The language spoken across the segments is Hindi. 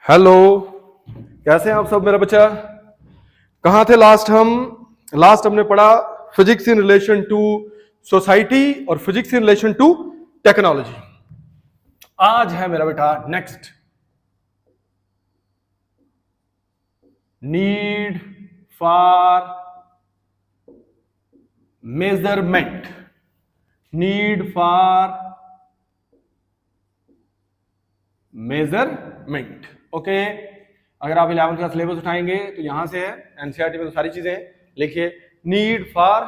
हेलो, कैसे हैं आप सब मेरा बच्चा। कहां थे लास्ट हमने पढ़ा physics in relation to society और physics in relation to technology. आज है मेरा बेटा next need for measurement. Need for measurement. Okay, अगर आप 11वीं का सिलेबस उठाएंगे तो यहां से है, एनसीईआरटी में तो सारी चीजें हैं। लिखिए नीड फॉर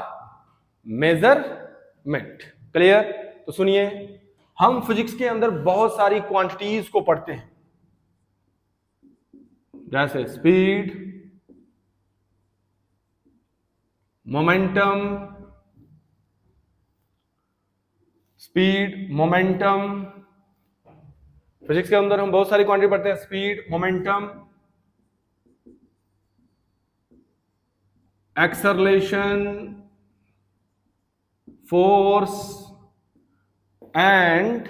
मेजरमेंट। क्लियर? तो सुनिए, हम फिजिक्स के अंदर बहुत सारी क्वांटिटीज को पढ़ते हैं, जैसे स्पीड, मोमेंटम, फिजिक्स के अंदर हम बहुत सारी क्वांटिटी पढ़ते हैं, speed, momentum, acceleration, force and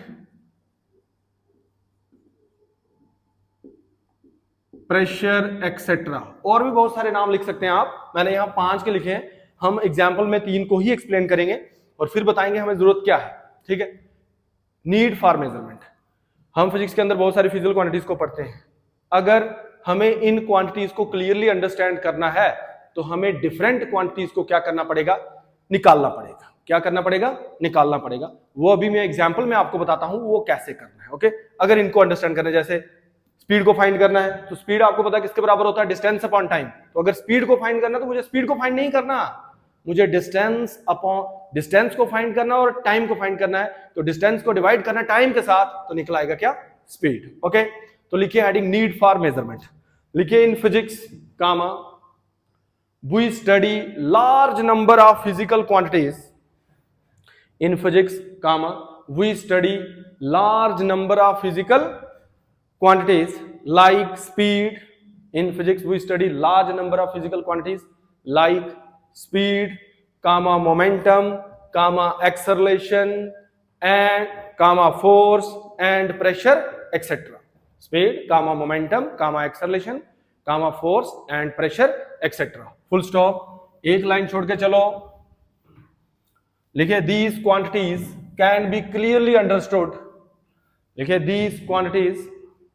pressure etcetera. और भी बहुत सारे नाम लिख सकते हैं आप, मैंने यहां 5 के लिखे हैं। हम एग्जाम्पल में 3 को ही एक्सप्लेन करेंगे और फिर बताएंगे हमें जरूरत क्या है। ठीक है, नीड फॉर मेजरमेंट। हम फिजिक्स के अंदर बहुत सारी फिजिकल क्वांटिटीज को पढ़ते हैं। अगर हमें इन क्वांटिटीज को क्लियरली अंडरस्टैंड करना है तो हमें डिफरेंट क्वांटिटीज को क्या करना पड़ेगा? निकालना पड़ेगा। क्या करना पड़ेगा? निकालना पड़ेगा। वो अभी मैं एग्जांपल में आपको बताता हूं वो कैसे करना है। ओके, अगर इनको अंडरस्टैंड करना है, जैसे स्पीड को फाइंड करना है तो स्पीड आपको पता है किसके बराबर होता है? Distance upon time. तो अगर स्पीड को फाइंड करना है तो मुझे स्पीड को फाइंड नहीं करना, मुझे डिस्टेंस को फाइंड करना और टाइम को फाइंड करना है। तो डिस्टेंस को डिवाइड करना टाइम के साथ, तो निकल आएगा क्या? स्पीड। ओके, तो लिखिए हेडिंग नीड फॉर मेजरमेंट। लिखिए in physics comma we study large number of physical quantities. In physics comma we study large number of physical quantities like speed. In physics we study large number of physical quantities like speed, comma momentum, comma acceleration and comma force and pressure etc. Speed, comma momentum, comma acceleration, comma force and pressure etc. Full stop. एक लाइन छोड़ के चलो। लिखिए these quantities can be clearly understood. लिखिए these quantities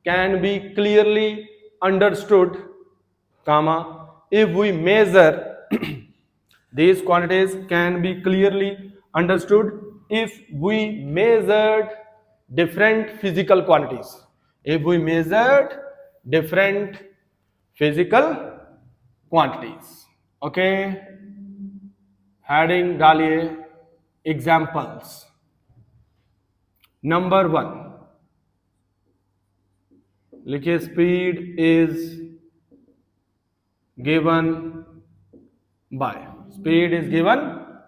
can be clearly understood, comma, if we measure these quantities can be clearly understood if we measured different physical quantities. If we measured different physical quantities. Okay, heading डालिए examples. Number 1, लिखिए speed is given bye. Speed is given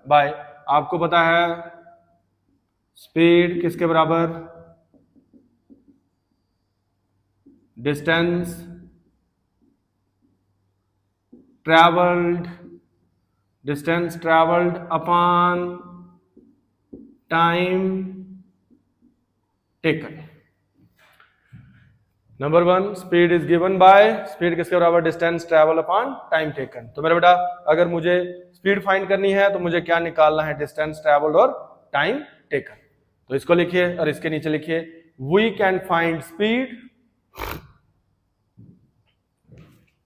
bye, आपको पता है स्पीड किसके बराबर? Distance travelled upon time taken. Number 1, speed is given bye, speed किसके बराबर? Distance travel upon time taken. तो मेरे बेटा अगर मुझे स्पीड फाइंड करनी है तो मुझे क्या निकालना है? डिस्टेंस ट्रैवल्ड और टाइम टेकन। तो इसको लिखिए और इसके नीचे लिखिए वी कैन फाइंड स्पीड।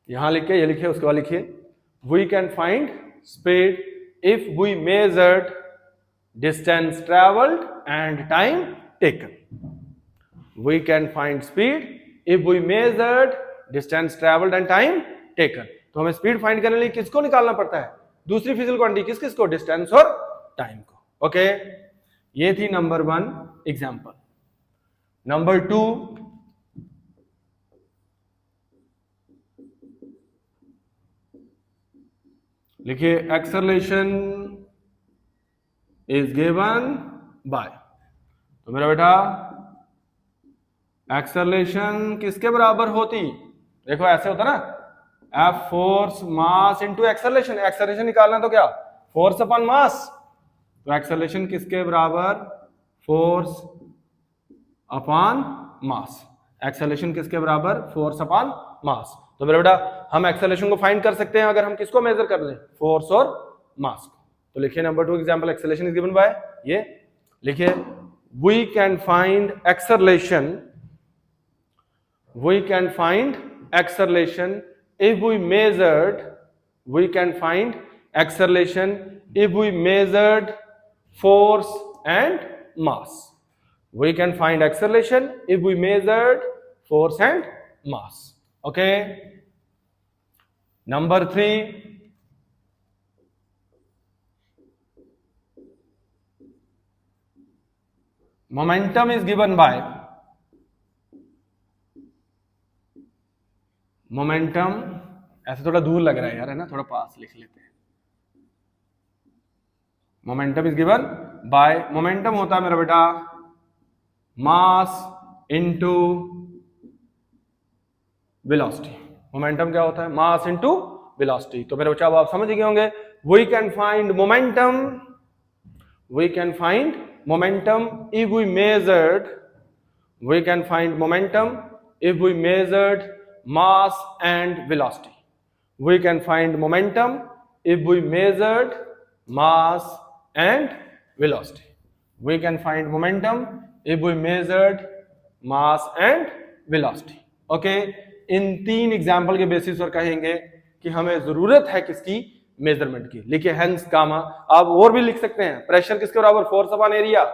यहां लिखिए, ये लिखिए, उसके बाद लिखिए we can find speed if we measured distance travelled and time taken. We can find speed if we measured distance traveled and time taken. तो हमें स्पीड फाइंड करने के लिए किसको निकालना पड़ता है? दूसरी फिजिकल क्वांटिटी किसको? डिस्टेंस और टाइम को। ओके, ये थी नंबर 1 एग्जांपल। नंबर 2, लिखिए एक्सेलरेशन इज गिवन बाय। तो मेरा बेटा एक्सेलरेशन किसके बराबर होती? देखो ऐसे होता ना, F force mass into acceleration. Acceleration निकालना तो क्या? Force upon mass. तो एक्सेलरेशन किसके बराबर? Force upon mass. एक्सेलरेशन किसके बराबर, फोर्स अपॉन मास। तो मेरे बेटा हम एक्सेलरेशन को फाइंड कर सकते हैं अगर हम किसको मेजर कर लें, फोर्स और मास को। तो लिखिए number 2 example, acceleration is given by, ये लिखिए we can find acceleration, we can find acceleration if we measured, we can find acceleration if we measured force and mass. We can find acceleration if we measured force and mass. Okay. Number 3, momentum is given by, momentum, ऐसे थोड़ा दूर लग रहा है यार, है ना, थोड़ा पास लिख लेते हैं। Momentum is given bye, momentum होता है मेरा बेटा मास इनटू वेलोसिटी। मोमेंटम क्या होता है, मास इनटू वेलोसिटी। तो मेरे बच्चा अब आप समझ गए होंगे, we can find momentum, we can find momentum if we measured, we can find momentum if we measured mass and velocity. We can find momentum if we measured mass and velocity. We can find momentum if we measured mass and velocity. Okay, in 3 example के बेसिस पर कहेंगे कि हमें जरूरत है किसकी, मेजरमेंट की। लिखिए हेंस गामा। आप और भी लिख सकते हैं, प्रेशर किसके बराबर, फोर्स अपॉन एरिया,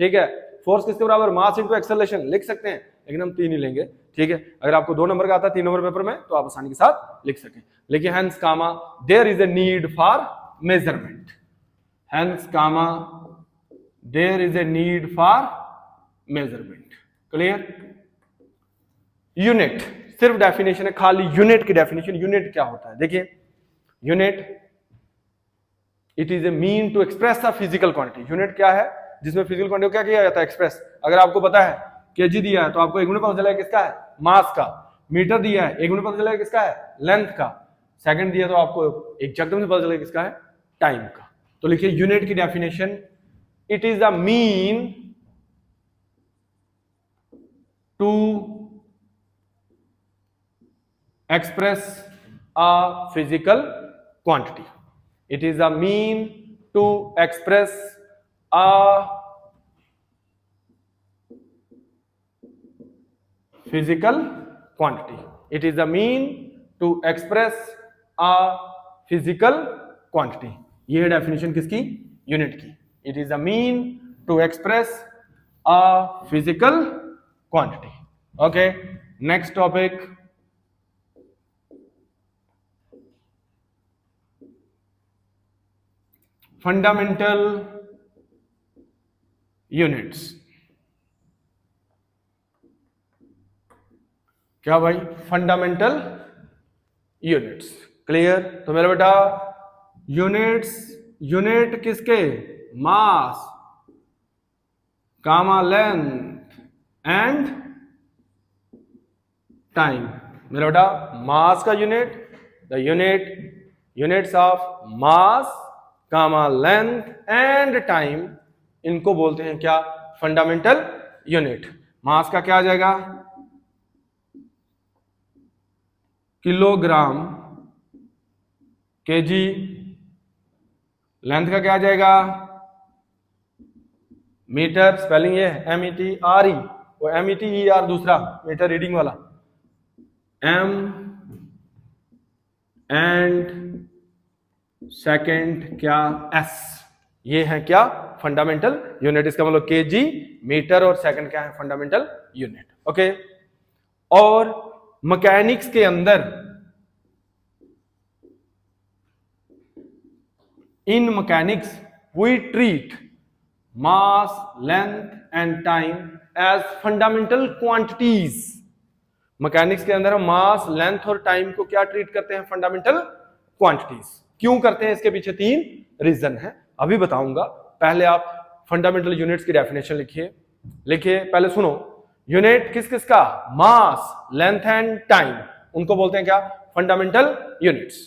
ठीक है, फोर्स किसके बराबर, मास इनटू एक्सेलरेशन, लिख सकते हैं, लेकिन हम 3 ही लेंगे, ठीक है। अगर आपको 2 नंबर का आता है 3 नंबर पेपर में, तो आप आसानी के साथ लिख सकें। लिखिए hence comma there is a need for measurement, hence comma there is a need for measurement. Clear. Unit सिर्फ डेफिनेशन है, खाली यूनिट की डेफिनेशन। यूनिट क्या होता है, देखिए unit, it is a mean to express a physical quantity. Unit क्या है, जिसमें फिजिकल क्वांटिटी को क्या किया जाता है, एक्सप्रेस। अगर आपको पता है केजी दिया है तो आपको 1 मिनट पता चलेगा किसका है, मास का। मीटर दिया है 1 मिनट पता चलेगा किसका है, लेंथ का। सेकंड दिया तो आपको एकदम से पता चलेगा किसका है, टाइम का। तो लिखिए यूनिट की definition, it is a mean to express a physical quantity, it is a mean to express a physical quantity. It is a mean to express a physical quantity. ये है डेफिनेशन किसकी, यूनिट की। It is a mean to express a physical quantity. Okay, next topic. Fundamental units. क्या भाई, फंडामेंटल यूनिट्स। क्लियर। तो मेरा बेटा यूनिट्स, यूनिट किसके, mass comma length and time. मेरा बेटा मास का unit, the units of mass comma length and time, इनको बोलते हैं क्या, फंडामेंटल यूनिट। मास का क्या आ जाएगा, किलोग्राम केजी। लेंथ का क्या आ जाएगा, मीटर, स्पेलिंग ये है METRE, वो METER दूसरा मीटर रीडिंग वाला, M एंड सेकंड क्या S, ये है क्या, फंडामेंटल यूनिट। इसका मतलब केजी, मीटर और सेकंड क्या है, फंडामेंटल यूनिट। ओके। और मैकेनिक्स के अंदर, in mechanics we treat mass, length and time as fundamental quantities. Mechanics के अंदर हम मास, लेंथ और टाइम को क्या ट्रीट करते हैं, फंडामेंटल क्वांटिटीज। क्यों करते हैं, इसके पीछे 3 रीजन है, अभी बताऊंगा। पहले आप फंडामेंटल यूनिट्स की डेफिनेशन लिखिए। लिखिए पहले सुनो, यूनिट किस किस का, मास, लेंथ एंड टाइम, उनको बोलते हैं क्या, फंडामेंटल यूनिट्स।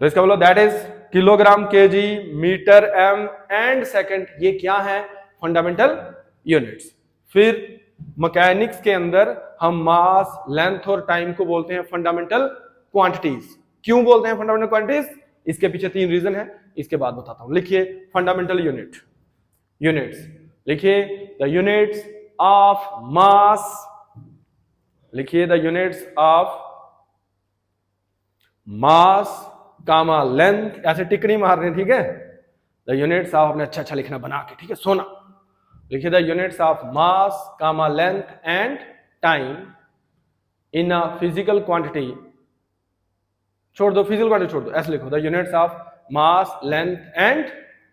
तो इसका मतलब that is kilogram, KG, metre, M and second, ये क्या है, फंडामेंटल यूनिट्स। फिर मैकेनिक्स के अंदर हम मास, लेंथ और टाइम को बोलते हैं फंडामेंटल क्वांटिटीज। क्यों बोलते हैं फंडामेंटल क्वांटिटीज? इसके पीछे 3 रीजन है, इसके बाद बताता हूं। लिखिए फंडामेंटल यूनिट्स। लिखिए द यूनिट्स ऑफ मास, लिखिए the units of mass comma length, ऐसे टिक नहीं मार रहे, ठीक है। द यूनिट्स ऑफ, अपने अच्छा लिखना बना के, ठीक है, सोना। लिखिए the units of mass comma length and time in a physical quantity, छोड़ दो फिजिकल क्वांटिटी, छोड़ दो, ऐसे लिखो the units of mass, length and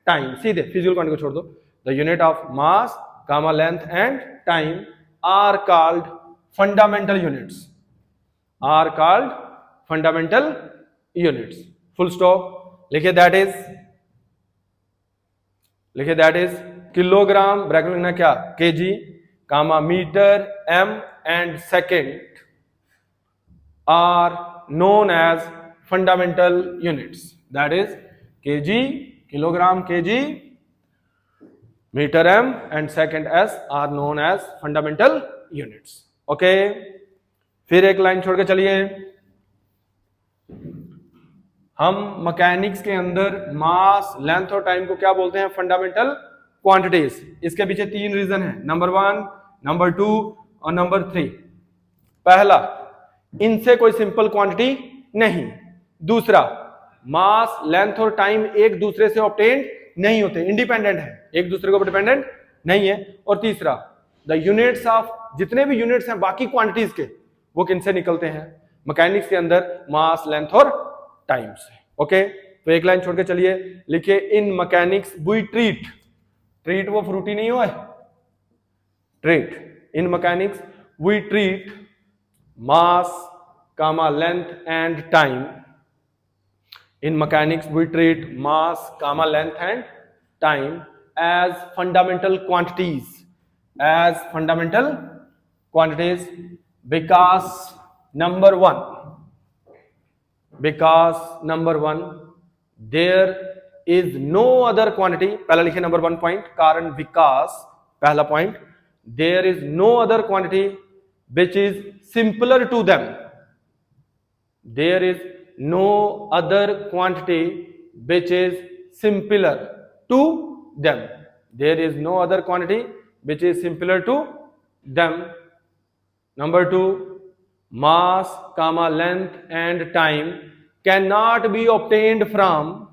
time, सीधे फिजिकल क्वांटिटी को छोड़ दो। The unit of mass comma length and time are called fundamental units, are called fundamental units, full stop. लिखिए दैट इज किलोग्राम, ब्रैकेट में लिखना क्या, KG, comma metre, M and second are known as fundamental units. That is kg, kilogram, kg, meter, m and second s are known as fundamental units. Okay, फिर एक लाइन छोड़ के चलिए। हम मैकेनिक्स के अंदर मास, लेंथ और टाइम को क्या बोलते हैं, फंडामेंटल क्वांटिटीज। इसके पीछे 3 रीजन है, नंबर 1, नंबर 2 और नंबर 3। पहला, इनसे कोई सिंपल क्वांटिटी नहीं। दूसरा, मास, लेंथ और टाइम एक दूसरे से ऑब्टेन्ड नहीं होते, इंडिपेंडेंट है, एक दूसरे को डिपेंडेंट नहीं है। और तीसरा, द यूनिट्स ऑफ, जितने भी यूनिट्स हैं बाकी क्वांटिटीज के, वो किनसे निकलते हैं, मैकेनिक्स के अंदर मास, लेंथ और टाइम से। ओके, तो एक लाइन छोड़ के चलिए। लिखिए इन मैकेनिक्स वी ट्रीट वो फ्रूटी नहीं हुआ है, treat, in mechanics we treat mass comma length and time, in mechanics we treat mass comma length and time as fundamental quantities, because number one there is no other quantity, पहला लिखिए नंबर 1 पॉइंट, कारण विकास, पहला point, there is no other quantity which is simpler to them, there is no other quantity which is simpler to them, there is no other quantity which is simpler to them. Number 2, mass comma length and time cannot be obtained from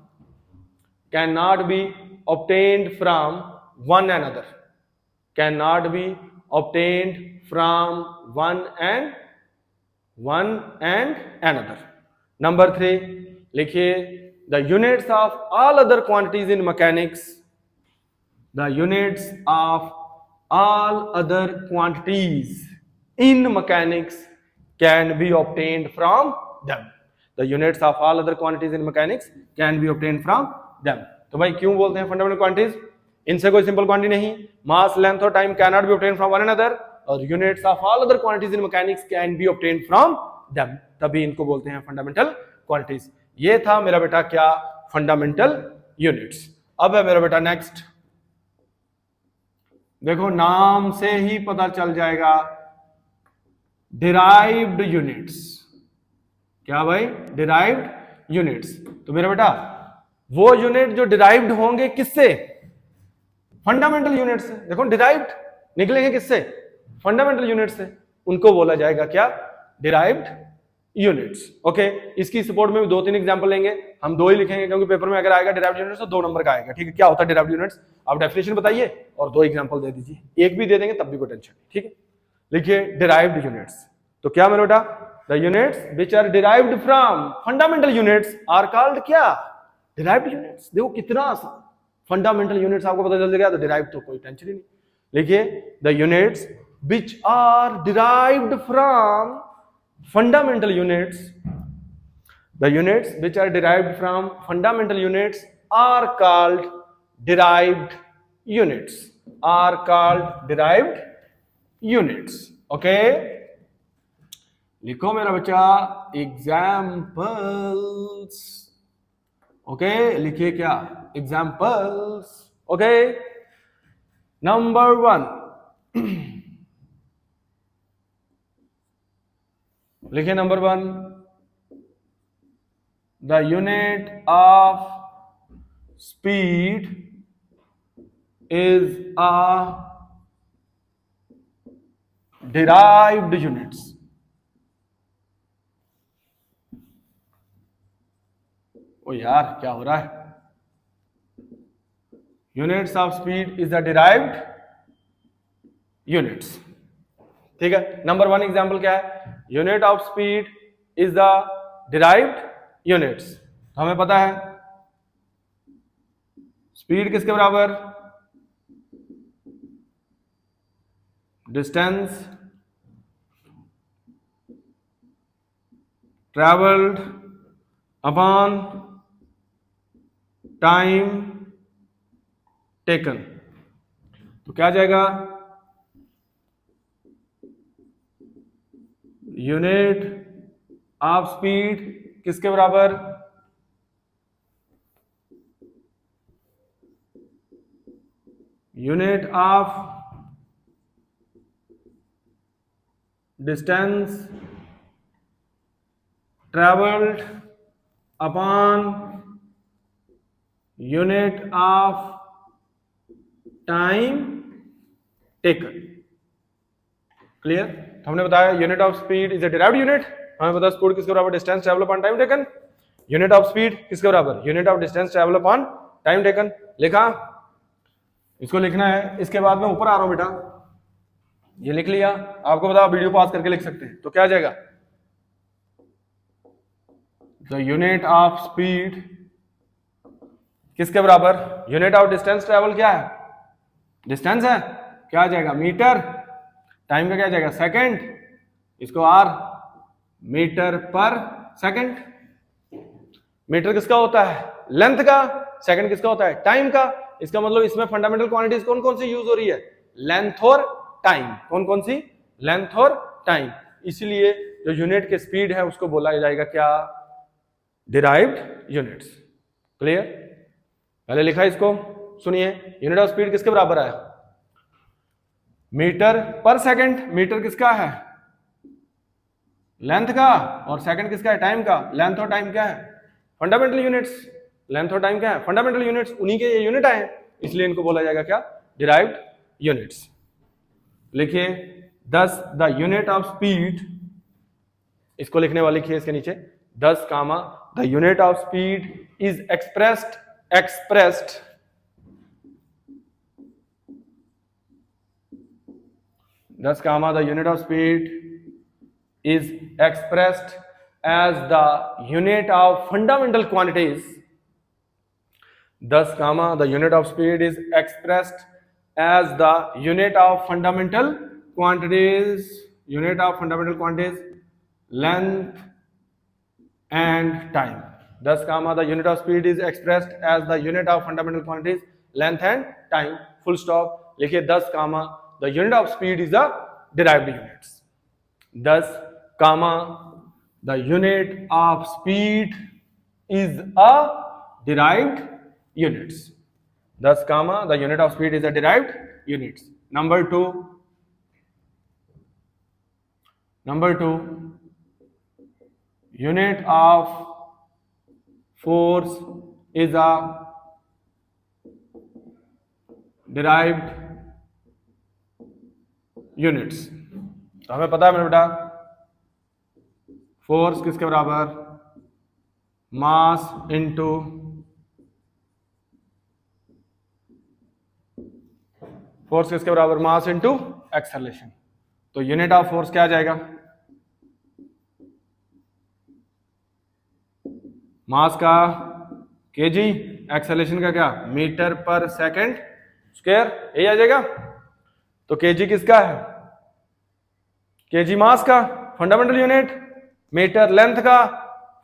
one another, cannot be obtained from one and another. Number 3, लिखिए the units of all other quantities in mechanics, the units of all other quantities in mechanics can be obtained from them, the units of all other quantities in mechanics can be obtained from them. तो भाई क्यों बोलते हैं फंडामेंटल क्वांटिटीज, इनसे कोई सिंपल क्वांटिटी नहीं, मास, लेंथ और time can not be obtained from one another, और units of all other quantities in mechanics can be obtained from them, तभी इनको बोलते हैं फंडामेंटल क्वांटिटीज। ये था मेरा बेटा क्या, फंडामेंटल यूनिट्स। अब है मेरा बेटा नेक्स्ट, देखो नाम से ही पता चल जाएगा, डिराइव्ड यूनिट्स। क्या भाई, डिराइव्ड यूनिट्स। तो मेरा बेटा वो यूनिट जो डिराइव्ड होंगे किससे, फंडामेंटल यूनिट से। देखो डिराइव्ड निकलेंगे किससे, फंडामेंटल यूनिट से, उनको बोला जाएगा क्या, डिराइव्ड यूनिट्स। ओके, इसकी सपोर्ट में भी 2-3 एग्जांपल लेंगे, हम 2 ही लिखेंगे क्योंकि पेपर में अगर आएगा डिराइव्ड यूनिट्स तो 2 नंबर का आएगा, ठीक है। क्या होता है डिराइव्ड यूनिट्स, आप डेफिनेशन बताइए और 2 एग्जांपल दे दीजिए, एक भी दे देंगे तब भी कोई टेंशन नहीं, ठीक है। लिखिए डिराइव्ड यूनिट्स, तो क्या मेरा बेटा, the units which are derived from fundamental units are called क्या, डिराइव्ड यूनिट्स। देखो कितना आसान, फंडामेंटल यूनिट्स आपको पता चल गया तो डिराइव्ड तो कोई टेंशन ही नहीं। लिखिए the units which are derived from fundamental units, the units which are derived from fundamental units are called derived units, are called derived units. Okay, लिखो मेरा बच्चा examples. ओके, लिखिए क्या, examples. ओके, नंबर 1, लिखिए number 1, the unit of speed is a derived units. ओ यार क्या हो रहा है? Units of speed is the derived units. ठीक है, नंबर 1 एग्जांपल क्या है? Unit of speed is the derived units. तो हमें पता है स्पीड किसके बराबर? Distance travelled upon time taken. तो क्या आ जाएगा? यूनिट ऑफ स्पीड किसके बराबर? Unit of distance travelled upon unit of time taken. Clear? तो हमने बताया unit of speed is a derived unit. हमें पता है स्पीड किसके बराबर? Distance travel upon time taken. Unit of speed किसके बराबर? Unit of distance travel upon time taken. लिखा? इसको लिखना है, इसके बाद मैं ऊपर आ रहा हूं बेटा, ये लिख लिया। आपको पता वीडियो पॉज करके लिख सकते हैं। तो क्या आ जाएगा? द यूनिट ऑफ स्पीड किसके बराबर? यूनिट ऑफ डिस्टेंस ट्रेवल क्या है? डिस्टेंस है, क्या आ जाएगा? मीटर। टाइम का क्या आ जाएगा? सेकंड। इसको आर, मीटर पर सेकंड। मीटर किसका होता है? लेंथ का। सेकंड किसका होता है? टाइम का। इसका मतलब इसमें फंडामेंटल क्वांटिटीज कौन कौन सी यूज हो रही है? लेंथ और टाइम। कौन कौन सी? लेंथ और टाइम। इसलिए जो यूनिट की स्पीड है उसको बोला जाएगा क्या? Derived units. क्लियर? पहले लिखा इसको, सुनिए। यूनिट ऑफ स्पीड किसके बराबर है? मीटर पर सेकंड। मीटर किसका है? लेंथ का। और सेकंड किसका है? टाइम का। लेंथ और टाइम क्या है? Fundamental units. लेंथ और टाइम क्या है? Fundamental units. उन्हीं के ये यूनिट आए, इसलिए इनको बोला जाएगा क्या? Derived units. लिखिए 10 द यूनिट ऑफ स्पीड, इसको लिखने वाले लिखिए इसके नीचे 10 comma the unit of speed is expressed 10 comma the unit of speed is expressed as the unit of fundamental quantities. 10 comma the unit of speed is expressed as the unit of fundamental quantities. Unit of fundamental quantities length and time. 10 comma the unit of speed is expressed as the unit of fundamental quantities length and time. Full stop. लिखिए 10 comma the unit of speed is the derived units. 10 comma the unit of speed is a derived units. 10 comma the unit of speed is a derived units. Number 2, unit of force is a derived units. तो हमें पता है मेरे बेटा फोर्स किसके बराबर? मास इनटू फोर्स किसके बराबर? Mass into acceleration. तो यूनिट ऑफ फोर्स क्या आ जाएगा? मास का केजी, एक्सेलरेशन का क्या? मीटर पर सेकंड स्क्वायर। यही आ जाएगा। तो केजी किसका है? केजी मास का फंडामेंटल यूनिट, मीटर लेंथ का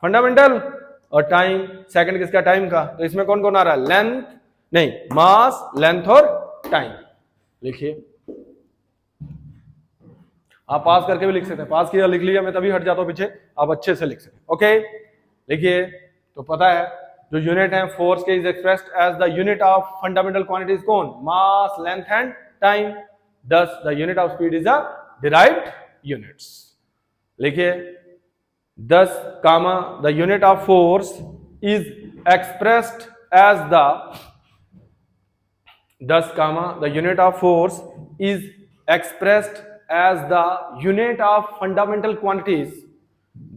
फंडामेंटल, और टाइम सेकंड किसका? टाइम का। तो इसमें कौन कौन आ रहा है? लेंथ नहीं, मास, लेंथ और टाइम। लिखिए, आप पास करके भी लिख सकते हैं। पास किया लिख लिया, मैं तभी हट जाता हूं पीछे, आप अच्छे से लिख सकते हैं। ओके, लिखिए। तो पता है जो यूनिट है फोर्स के is expressed as the unit of fundamental quantities कौन? Mass, length and time. Thus the unit of speed is a derived units. लिखिए 10 comma the unit of force is expressed as the 10 comma the unit of force is expressed as the unit of fundamental quantities.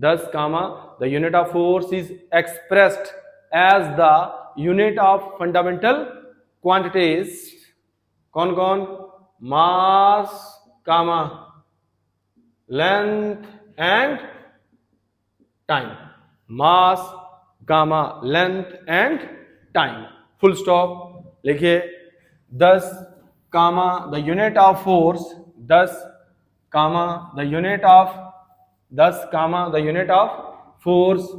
10 comma the unit of force is expressed as the unit of fundamental quantities. कौन कौन? Mass comma length and time. Mass comma length and time. Full stop. लिखिए 10 comma the unit of force, 10 comma the unit of 10 comma the unit of force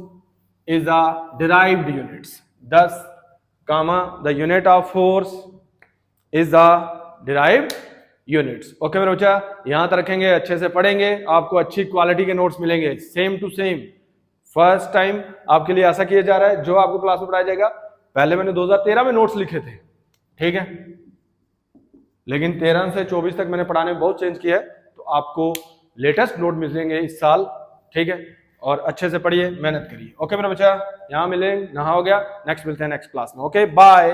is a derived units. 10 comma the unit of force is the derived units. Okay मेरे बच्चा, यहां तक रखेंगे, अच्छे से पढ़ेंगे, आपको अच्छी क्वालिटी के नोट्स मिलेंगे same to same. First time आपके लिए ऐसा किया जा रहा है जो आपको क्लास में पढ़ाया जाएगा. पहले मैंने 2013 में नोट्स लिखे थे, ठीक है, लेकिन 13 से 24 तक मैंने पढ़ाने में बहुत चेंज किया है, तो आपको लेटेस्ट नोट मिलेंगे इस साल, ठीक है. और अच्छे से पढ़िए, मेहनत करिए. ओके मेरा बच्चा, यहां मिलेंगे. नहा हो गया, नेक्स्ट मिलते हैं नेक्स्ट क्लास में. Okay bye.